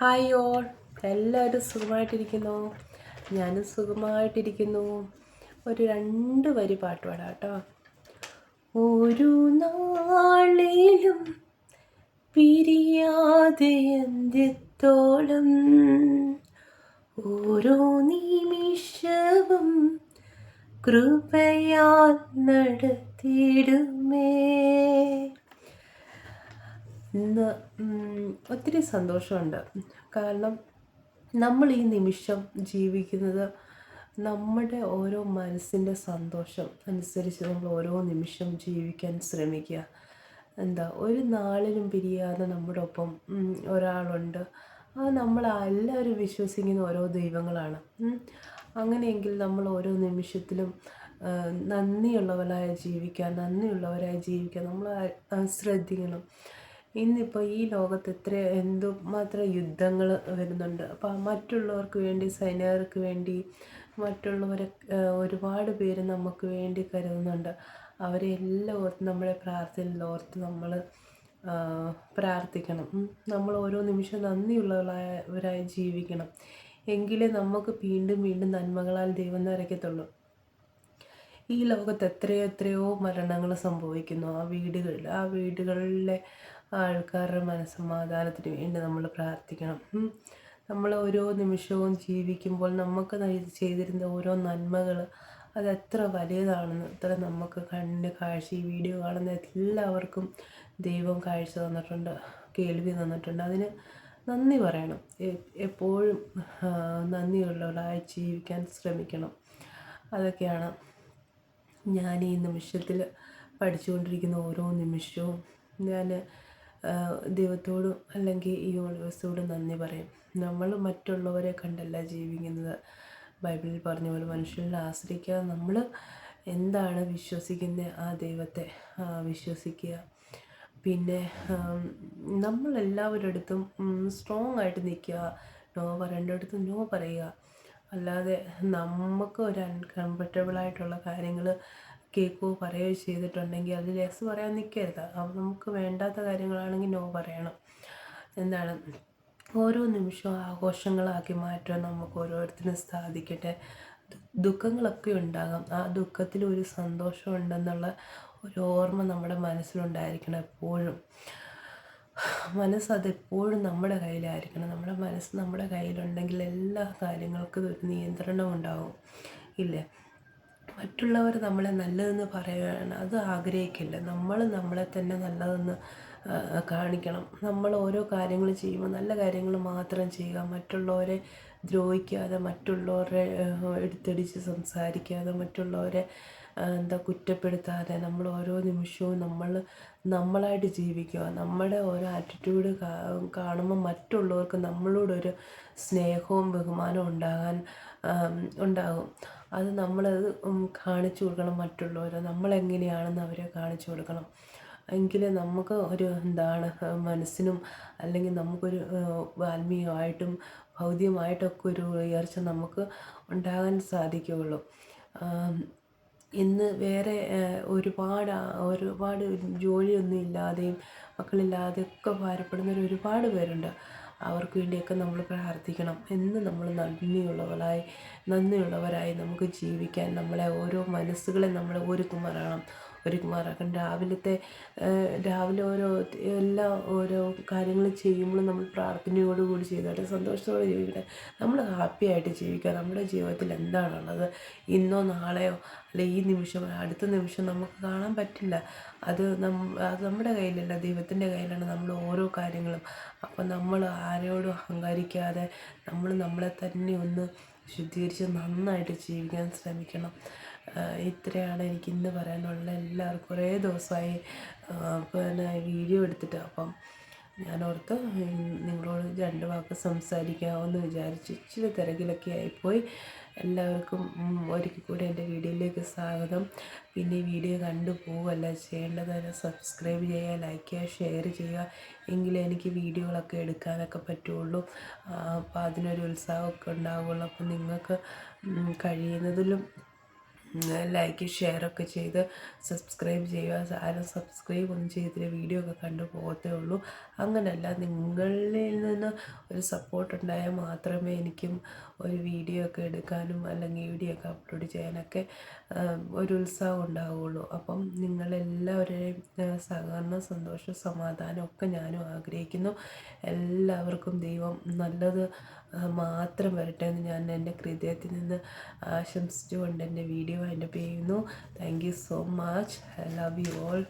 Hi all, എല്ലാവരും സുഖമായിട്ടിരിക്കുന്നു. ഞാനും സുഖമായിട്ടിരിക്കുന്നു. ഒരു 2 വരി പാട്ട് പാടാം കേട്ടോ. ഒരു നാളിലും പിരിയാതെ അന്ത്യത്തോളം ഓരോ നിമിഷവും കൃപയാൽ നടത്തിയിടുമേ. ഇന്ന് ഒത്തിരി സന്തോഷമുണ്ട്. കാരണം നമ്മൾ ഈ നിമിഷം ജീവിക്കുന്നത് നമ്മുടെ ഓരോ മനസ്സിൻ്റെ സന്തോഷം അനുസരിച്ച് നമ്മൾ ഓരോ നിമിഷം ജീവിക്കാൻ ശ്രമിക്കുക. ഒരു നാളിലും പിരിയാതെ നമ്മുടെ ഒപ്പം ഒരാളുണ്ട്. നമ്മൾ എല്ലാവരും വിശ്വസിക്കുന്ന ഓരോ ദൈവങ്ങളാണ്. അങ്ങനെയെങ്കിൽ നമ്മൾ ഓരോ നിമിഷത്തിലും നന്ദിയുള്ളവരായി ജീവിക്കാൻ നമ്മൾ ശ്രദ്ധിക്കണം. ഇന്നിപ്പോൾ ഈ ലോകത്ത് എന്തുമാത്രം യുദ്ധങ്ങൾ വരുന്നുണ്ട്. അപ്പോൾ മറ്റുള്ളവർക്ക് വേണ്ടി, സൈനികർക്ക് വേണ്ടി മറ്റുള്ളവരെ ഒരുപാട് പേര് നമുക്ക് വേണ്ടി കരുതുന്നുണ്ട്. അവരെ എല്ലാം ഓർത്ത് നമ്മളെ പ്രാർത്ഥനയിൽ ഓർത്ത് നമ്മൾ പ്രാർത്ഥിക്കണം. നമ്മൾ ഓരോ നിമിഷം നന്ദിയുള്ളവരായി ജീവിക്കണം. എങ്കിലേ നമുക്ക് വീണ്ടും വീണ്ടും നന്മകളാൽ ദൈവം നിറയ്ക്കത്തുള്ളൂ. ഈ ലോകത്ത് എത്രയോ മരണങ്ങൾ സംഭവിക്കുന്നു. ആ വീടുകളിലെ ആൾക്കാരുടെ മനസ്സമാധാനത്തിന് വേണ്ടി നമ്മൾ പ്രാർത്ഥിക്കണം. നമ്മൾ ഓരോ നിമിഷവും ജീവിക്കുമ്പോൾ നമുക്ക് ചെയ്തിരുന്ന ഓരോ നന്മകൾ അതെത്ര വലിയതാണെന്ന് അത്ര നമുക്ക് കാഴ്ച ഈ വീഡിയോ കാണുന്ന എല്ലാവർക്കും ദൈവം കാഴ്ച തന്നിട്ടുണ്ട്, കേൾവി തന്നിട്ടുണ്ട്. അതിന് നന്ദി പറയണം. എപ്പോഴും നന്ദിയുള്ളവരായി ജീവിക്കാൻ ശ്രമിക്കണം. അതൊക്കെയാണ് ഞാൻ ഈ നിമിഷത്തിൽ പഠിച്ചുകൊണ്ടിരിക്കുന്ന ഓരോ നിമിഷവും. ഞാൻ ദൈവത്തോടും അല്ലെങ്കിൽ ഈ യൂണിവേഴ്സിനോടും നന്ദി പറയും. നമ്മൾ മറ്റുള്ളവരെ കണ്ടല്ല ജീവിക്കുന്നത്. ബൈബിളിൽ പറഞ്ഞ പോലെ മനുഷ്യരിൽ ആശ്രയിക്കാതെ നമ്മൾ എന്താണ് വിശ്വസിക്കുന്നത് ആ ദൈവത്തെ വിശ്വസിക്കുക. പിന്നെ നമ്മളെല്ലാവരുടെ അടുത്തും സ്ട്രോങ് ആയിട്ട് നിൽക്കുക. നോ പറയേണ്ടടുത്ത് നോ പറയുക. അല്ലാതെ നമുക്ക് ഒരു അൺകംഫർട്ടബിളായിട്ടുള്ള കാര്യങ്ങൾ കേൾക്കുകയോ പറയുകയോ ചെയ്തിട്ടുണ്ടെങ്കിൽ അതിൽ യെസ് പറയാൻ നിൽക്കരുത്. നമുക്ക് വേണ്ടാത്ത കാര്യങ്ങളാണെങ്കിൽ നോ പറയണം. ഓരോ നിമിഷവും ആഘോഷങ്ങളാക്കി മാറ്റാൻ നമുക്ക് ഓരോരുത്തരും സാധിക്കട്ടെ. ദുഃഖങ്ങളൊക്കെ ഉണ്ടാകാം. ആ ദുഃഖത്തിൽ ഒരു സന്തോഷമുണ്ടെന്നുള്ള ഒരു ഓർമ്മ നമ്മുടെ മനസ്സിലുണ്ടായിരിക്കണം എപ്പോഴും. അതെപ്പോഴും നമ്മുടെ കയ്യിലായിരിക്കണം. നമ്മുടെ മനസ്സ് നമ്മുടെ കയ്യിലുണ്ടെങ്കിൽ എല്ലാ കാര്യങ്ങൾക്കും ഒരു നിയന്ത്രണം ഉണ്ടാവും. ഇല്ലേ? മറ്റുള്ളവർ നമ്മളെ നല്ലതെന്ന് പറയുകയാണ്, അത് ആഗ്രഹിക്കില്ല. നമ്മളെ തന്നെ നല്ലതെന്ന് കാണിക്കണം. നമ്മൾ ഓരോ കാര്യങ്ങൾ ചെയ്യുമ്പോൾ നല്ല കാര്യങ്ങൾ മാത്രം ചെയ്യുക. മറ്റുള്ളവരെ ദ്രോഹിക്കാതെ, മറ്റുള്ളവരെ എടുത്തടിച്ച് സംസാരിക്കാതെ, മറ്റുള്ളവരെ കുറ്റപ്പെടുത്താതെ നമ്മൾ ഓരോ നിമിഷവും നമ്മളായിട്ട് ജീവിക്കുക. നമ്മുടെ ഓരോ ആറ്റിറ്റ്യൂഡ് കാണുമ്പോൾ മറ്റുള്ളവർക്ക് നമ്മളോടൊരു സ്നേഹവും ബഹുമാനവും ഉണ്ടാകും. അത് നമ്മളത് കാണിച്ചു കൊടുക്കണം. മറ്റുള്ളവരെ നമ്മളെങ്ങനെയാണെന്ന് അവരെ കാണിച്ചു കൊടുക്കണം. എങ്കിലേ നമുക്ക് ഒരു മനസ്സിനും അല്ലെങ്കിൽ നമുക്കൊരു ആത്മീയമായിട്ടും ഭൗതികമായിട്ടൊക്കെ ഒരു ഉയർച്ച നമുക്ക് ഉണ്ടാകാൻ സാധിക്കുകയുള്ളൂ. ഇന്ന് വേറെ ഒരുപാട് ജോലിയൊന്നും ഇല്ലാതെയും മക്കളില്ലാതെയൊക്കെ ഭാരപ്പെടുന്നവർ ഒരുപാട് പേരുണ്ട്. അവർക്ക് വേണ്ടിയൊക്കെ നമ്മൾ പ്രാർത്ഥിക്കണം. നമ്മൾ നന്ദിയുള്ളവരായി നമുക്ക് ജീവിക്കാൻ നമ്മളെ ഓരോ മനസ്സുകളെ നമ്മൾ ഒരുക്കുമാറാക്കണം. രാവിലെ ഓരോ കാര്യങ്ങൾ ചെയ്യുമ്പോൾ നമ്മൾ പ്രാർത്ഥനയോടുകൂടി ചെയ്തോട്ടെ, സന്തോഷത്തോടെ ജീവിക്കട്ടെ. നമ്മൾ ഹാപ്പിയായിട്ട് ജീവിക്കുക. നമ്മുടെ ജീവിതത്തിൽ എന്താണുള്ളത്, ഇന്നോ നാളെയോ അല്ലെ ഈ നിമിഷം അടുത്ത നിമിഷം നമുക്ക് കാണാൻ പറ്റില്ല. അത് നമ്മുടെ കയ്യിലല്ല, ദൈവത്തിൻ്റെ കയ്യിലാണ് നമ്മൾ ഓരോ കാര്യങ്ങളും. അപ്പം നമ്മൾ ആരോടും അഹങ്കരിക്കാതെ നമ്മളെ തന്നെ ഒന്ന് ശുദ്ധീകരിച്ച് നന്നായിട്ട് ജീവിക്കാൻ ശ്രമിക്കണം. ഇത്രയാണ് എനിക്ക് ഇന്ന് പറയാനുള്ള. എല്ലാവർക്കും കുറേ ദിവസമായി വീഡിയോ എടുത്തിട്ട്. അപ്പം ഞാനോർത്ത് നിങ്ങളോട് 2 വാക്ക് സംസാരിക്കാമെന്ന് വിചാരിച്ചു. ഇച്ചിരി തിരക്കിലൊക്കെ ആയിപ്പോയി. എല്ലാവർക്കും ഒരിക്കൽ കൂടി എൻ്റെ വീഡിയോയിലേക്ക് സ്വാഗതം. പിന്നെ ഈ വീഡിയോ കണ്ടു പോവുകയല്ല ചെയ്യേണ്ടത്, സബ്സ്ക്രൈബ് ചെയ്യുക, ലൈക്ക് ചെയ്യുക, ഷെയർ ചെയ്യുക. എങ്കിലേ എനിക്ക് വീഡിയോകളൊക്കെ എടുക്കാനൊക്കെ പറ്റുള്ളൂ. അപ്പോൾ അതിനൊരു ഉത്സാഹമൊക്കെ ഉണ്ടാവുകയുള്ളൂ. അപ്പം നിങ്ങൾക്ക് കഴിയുന്നതിലും ലൈക്ക് ഷെയറൊക്കെ ചെയ്ത് സബ്സ്ക്രൈബ് ചെയ്യുക. ആരും സബ്സ്ക്രൈബ് ഒന്നും ചെയ്തിട്ട് വീഡിയോ ഒക്കെ കണ്ടു പോകത്തേ ഉള്ളൂ. അങ്ങനെയല്ല, നിങ്ങളിൽ നിന്ന് ഒരു സപ്പോർട്ട് ഉണ്ടായാൽ മാത്രമേ എനിക്കും ഒരു വീഡിയോ ഒക്കെ എടുക്കാനും അല്ലെങ്കിൽ വീഡിയോ ഒക്കെ അപ്ലോഡ് ചെയ്യാനൊക്കെ ഒരു ഉത്സാഹം ഉണ്ടാവുകയുള്ളൂ. അപ്പം നിങ്ങളെല്ലാവരുടെയും സഹകരണം, സന്തോഷം, സമാധാനം ഒക്കെ ഞാനും ആഗ്രഹിക്കുന്നു. എല്ലാവർക്കും ദൈവം നല്ലത് മാത്രം വരട്ടെ എന്ന് ഞാൻ എൻ്റെ ഹൃദയത്തിൽ നിന്ന് ആശംസിച്ചുകൊണ്ട് എൻ്റെ വീഡിയോ വൈൻഡപ്പ് ചെയ്യുന്നു. Thank you so much. I love you all.